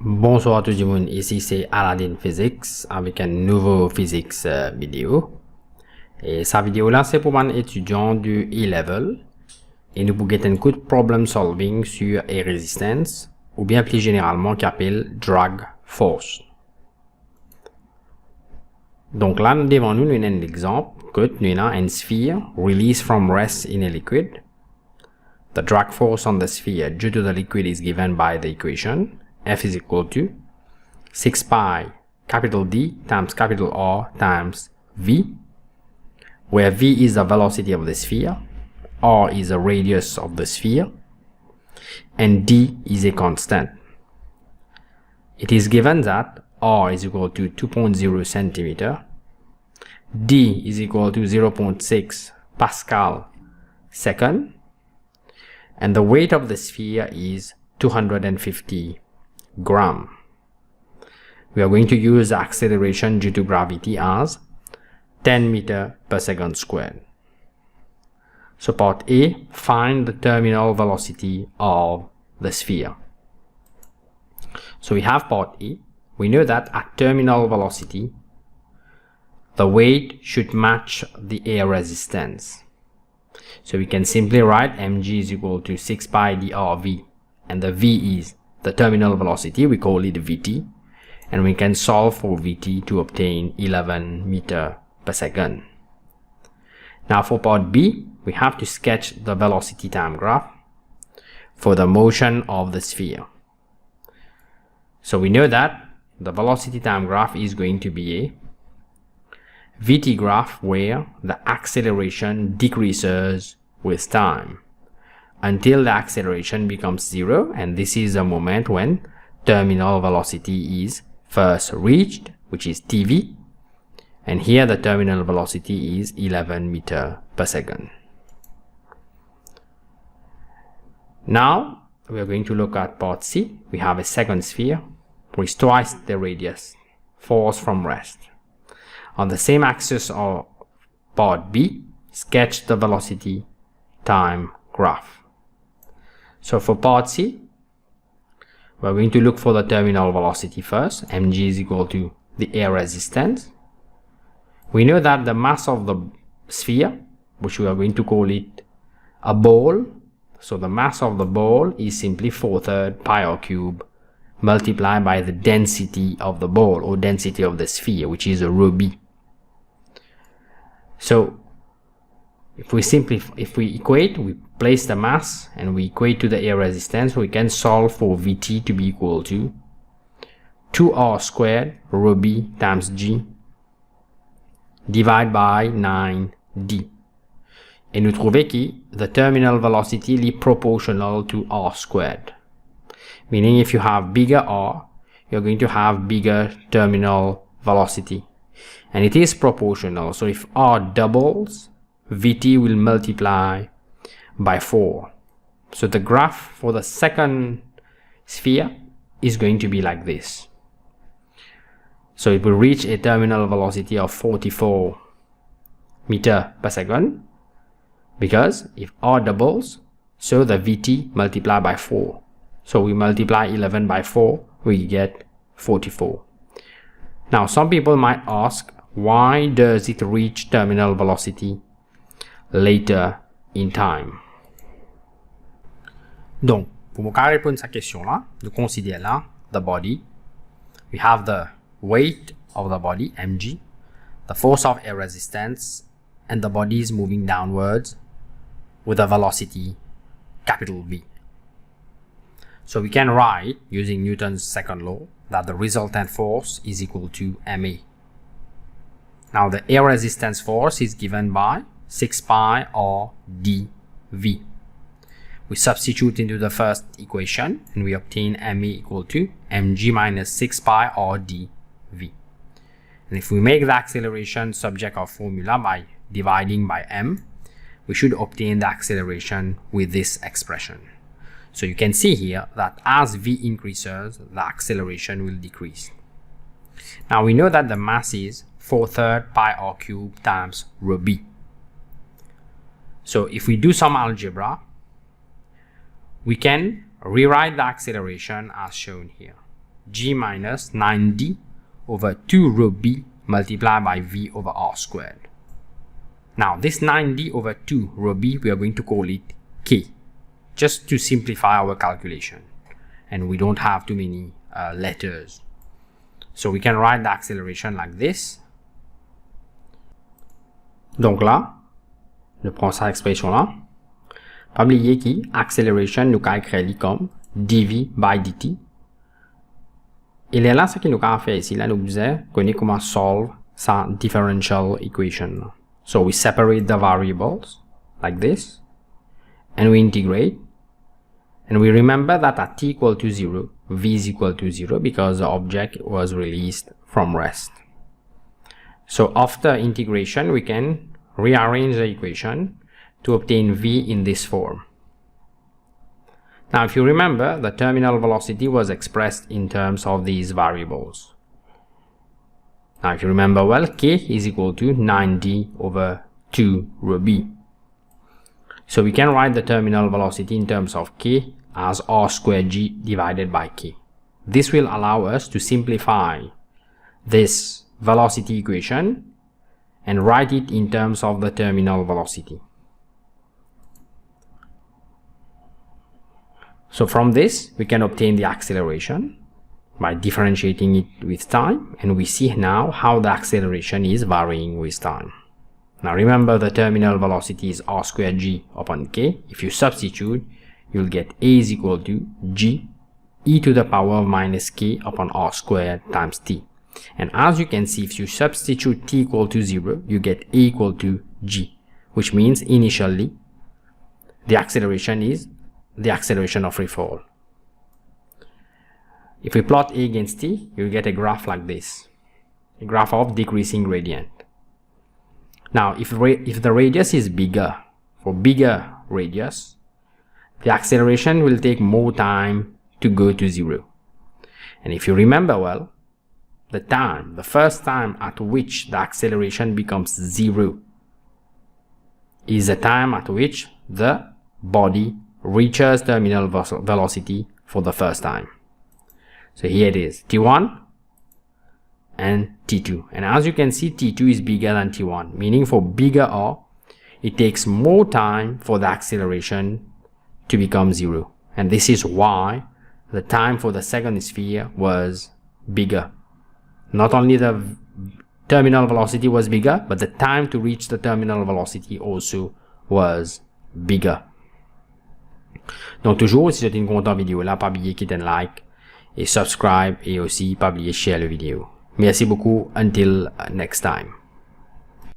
Bonsoir tout le monde, ici c'est Aladdin Physics avec un nouveau physics vidéo. Et sa vidéo là c'est pour un étudiant du E-Level et nous pour get un coup de problem solving sur air resistance ou bien plus généralement qu'appelle drag force. Donc là devant nous, nous avons un exemple que nous avons une sphere released from rest in a liquid. The drag force on the sphere due to the liquid is given by the equation F is equal to 6 pi capital D times capital R times V, where V is the velocity of the sphere, R is the radius of the sphere, and D is a constant. It is given that R is equal to 2.0 centimeter, D is equal to 0.6 Pascal second, and the weight of the sphere is 250 gram. We are going to use the acceleration due to gravity as 10 meter per second squared. So part A, find the terminal velocity of the sphere. So we have part A. We know that at terminal velocity, the weight should match the air resistance. So we can simply write mg is equal to 6 pi drv, and the v is the terminal velocity, we call it vt, and we can solve for vt to obtain 11 meter per second. Now for part B, we have to sketch the velocity time graph for the motion of the sphere. So we know that the velocity time graph is going to be a vt graph where the acceleration decreases with time until the acceleration becomes 0, and this is the moment when terminal velocity is first reached, which is tv, and here the terminal velocity is 11 meter per second. Now we are going to look at part C. We have a second sphere with twice the radius, force from rest. On the same axis of part B, sketch the velocity time graph. So for part C, we're going to look for the terminal velocity first. mg is equal to the air resistance. We know that the mass of the sphere, which we are going to call it a ball, so the mass of the ball is simply 4/3 pi r cube multiplied by the density of the ball or density of the sphere, which is a rho b. So if we equate, we place the mass and we equate to the air resistance, we can solve for Vt to be equal to 2r squared rho b times g divided by 9d. Et nous trouver que the terminal velocity is proportional to r squared. Meaning if you have bigger r, you're going to have bigger terminal velocity. And it is proportional. So if r doubles, Vt will multiply by 4. So the graph for the second sphere is going to be like this. So it will reach a terminal velocity of 44 meter per second, because if r doubles, so the Vt multiply by 4. So we multiply 11 by 4, we get 44. Now some people might ask, why does it reach terminal velocity later in time? Donc, pour répondre à cette question-là, nous considérons là the body. We have the weight of the body, mg, the force of air resistance, and the body is moving downwards with a velocity capital V. So we can write, using Newton's second law, that the resultant force is equal to ma. Now the air resistance force is given by 6 pi r dv. We substitute into the first equation and we obtain ma equal to mg minus 6 pi r dv. And if we make the acceleration subject of formula by dividing by m, we should obtain the acceleration with this expression. So you can see here that as v increases, the acceleration will decrease. Now we know that the mass is 4/3 pi r cube times rho b. So if we do some algebra, we can rewrite the acceleration as shown here. g minus 9d over 2 rho b multiplied by v over r squared. Now this 9d over 2 rho b, we are going to call it k, just to simplify our calculation, and we don't have too many letters. So we can write the acceleration like this. Donc là, nous prenons cette expression-là. Pas oublier que acceleration nous a écrit comme dv by dt. Et là, ce que nous avons fait ici, là, nous disons comment solve sa differential equation. So we separate the variables like this, and we integrate. And we remember that at t equal to 0, v is equal to 0 because the object was released from rest. So after integration, we can rearrange the equation to obtain v in this form. Now, if you remember, the terminal velocity was expressed in terms of these variables. Now, if you remember well, k is equal to 9d over 2 rho b. So we can write the terminal velocity in terms of k as r squared g divided by k. This will allow us to simplify this velocity equation and write it in terms of the terminal velocity. So from this, we can obtain the acceleration by differentiating it with time, and we see now how the acceleration is varying with time. Now remember, the terminal velocity is r squared g upon k. If you substitute, you'll get a is equal to g e to the power of minus k upon r squared times t. And as you can see, if you substitute t equal to 0, you get a equal to g, which means initially the acceleration is the acceleration of free fall. If we plot a against t, you'll get a graph like this, a graph of decreasing gradient. Now, if the radius is bigger, for bigger radius, the acceleration will take more time to go to 0. And if you remember well, the first time at which the acceleration becomes 0 is the time at which the body reaches terminal velocity for the first time. So here it is, t1 and t2. And as you can see, t2 is bigger than t1, meaning for bigger r, it takes more time for the acceleration to become 0. And this is why the time for the second sphere was bigger. Not only the terminal velocity was bigger, but the time to reach the terminal velocity also was bigger. Donc toujours, si vous êtes content de la vidéo là, pas oublier de quitter un like et subscribe, et aussi pas oublier de share la vidéo. Merci beaucoup. Until next time.